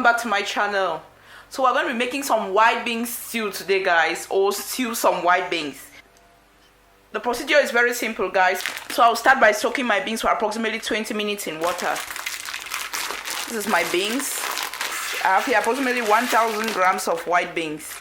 welcome back to my channel. So we're going to be making some white beans stew today, guys, or stew some white beans. The procedure is very simple, guys. So I'll start by soaking my beans for approximately 20 minutes in water. This is my beans. I have here approximately 1000 grams of white beans.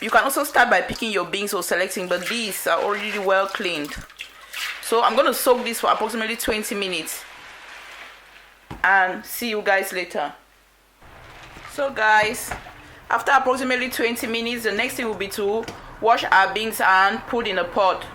You can also start by picking your beans or selecting, but these are already well cleaned. So I'm going to soak this for approximately 20 minutes and see you guys later. So guys, after approximately 20 minutes, the next thing will be to wash our beans and put in a pot.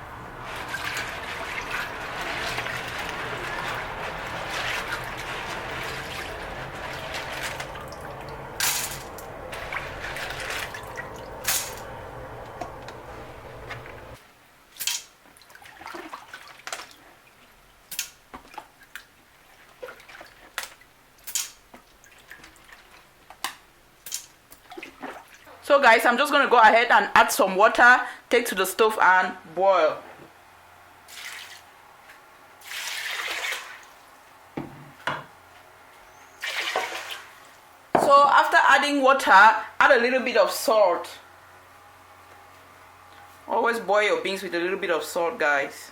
So guys, I'm just going to go ahead and add some water, take to the stove and boil. So after adding water, add a little bit of salt. Always boil your beans with a little bit of salt, guys.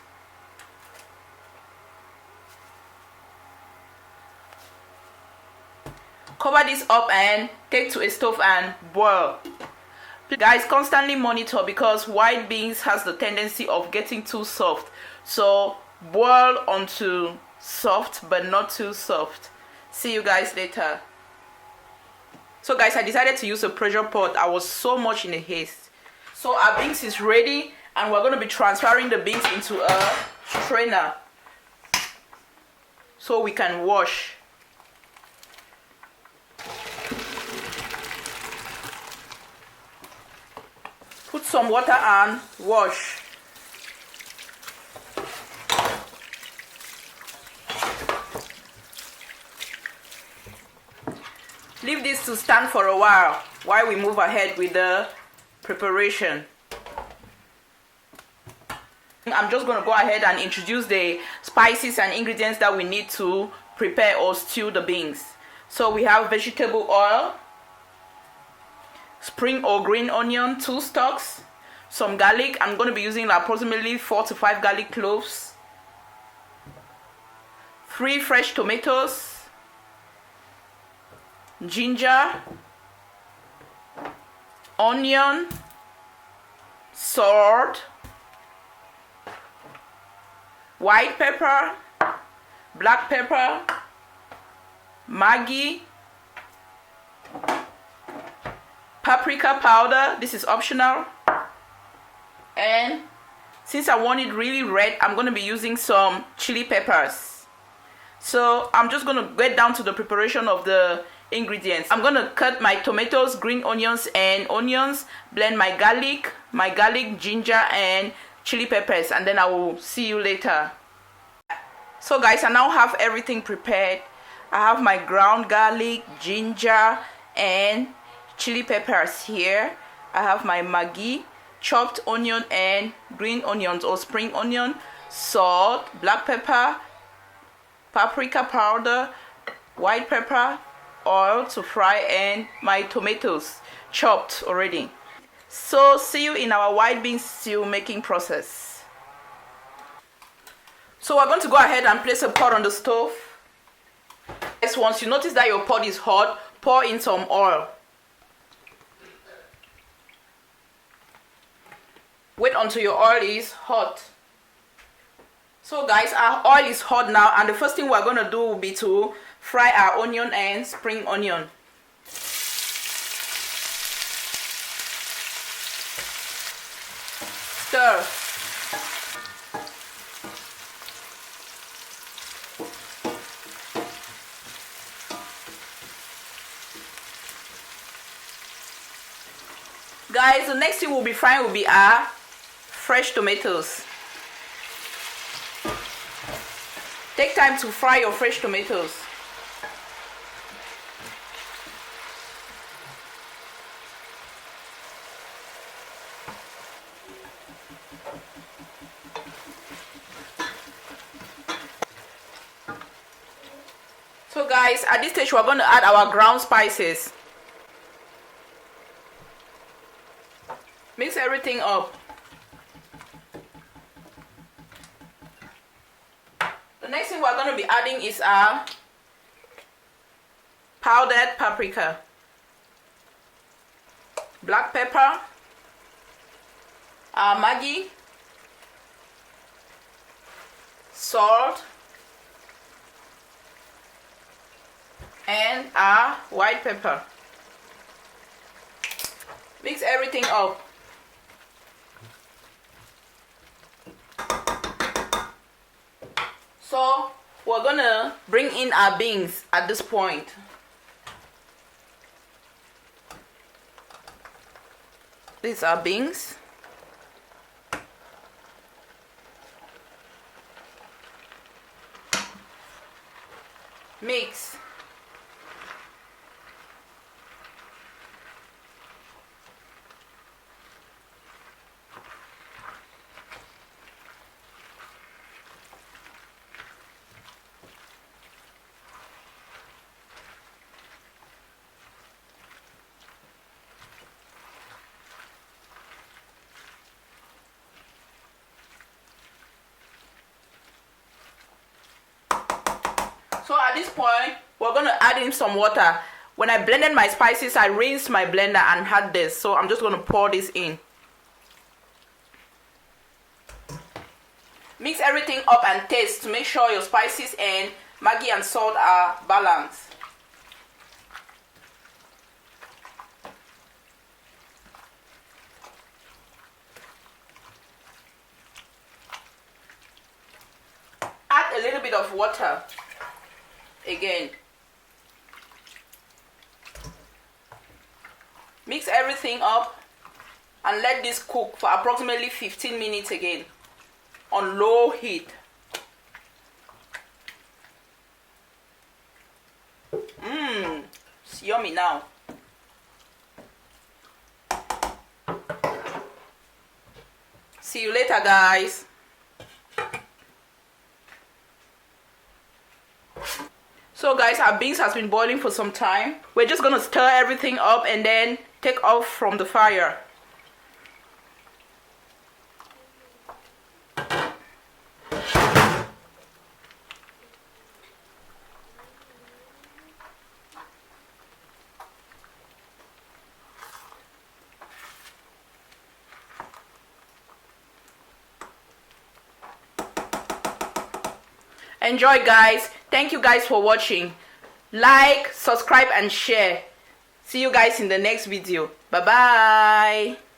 Cover this up and take to a stove and boil. Guys, constantly monitor because white beans has the tendency of getting too soft. So boil until soft but not too soft. See you guys later. So guys, I decided to use a pressure pot. I was so much in a haste. So our beans is ready and we're going to be transferring the beans into a strainer so we can wash. Put some water and wash. Leave this to stand for a while we move ahead with the preparation. I'm just going to go ahead and introduce the spices and ingredients that we need to prepare or stew the beans. So we have vegetable oil, spring or green onion, 2 stalks, some garlic. I'm going to be using approximately 4 to 5 garlic cloves, 3 fresh tomatoes, ginger, onion, salt, white pepper, black pepper, Maggi, paprika powder. This is optional, and since I want it really red, I'm going to be using some chili peppers. So I'm just going to get down to the preparation of the ingredients. I'm going to cut my tomatoes, green onions and onions, blend my garlic, ginger and chili peppers, and then I will see you later. So guys, I now have everything prepared. I have my ground garlic, ginger and chili peppers here. I have my Maggi, chopped onion and green onions or spring onion, salt, black pepper, paprika powder, white pepper, oil to fry, and my tomatoes chopped already. So see you in our white bean stew making process. So we're going to go ahead and place a pot on the stove. Once you notice that your pot is hot, pour in some oil. Wait until your oil is hot. So guys, our oil is hot now, and the first thing we're going to do will be to fry our onion and spring onion. Stir. Guys, the next thing we'll be frying will be our fresh tomatoes. Take time to fry your fresh tomatoes. So guys, at this stage we're going to add our ground spices. Mix everything up. The next thing we're going to be adding is our powdered paprika, black pepper, our Maggi, salt, and our white pepper. Mix everything up. So we're gonna bring in our beans at this point. These are beans. Mix. So at this point, we're going to add in some water. When I blended my spices, I rinsed my blender and had this. So I'm just going to pour this in. Mix everything up and taste to make sure your spices and Maggi and salt are balanced. Add a little bit of water again. Mix everything up and let this cook for approximately 15 minutes again on low heat. It's yummy now. See you later, guys. So guys, our beans has been boiling for some time. We're just gonna stir everything up and then take off from the fire. Enjoy, guys. Thank you guys for watching. Like, subscribe and share. See you guys in the next video. Bye bye.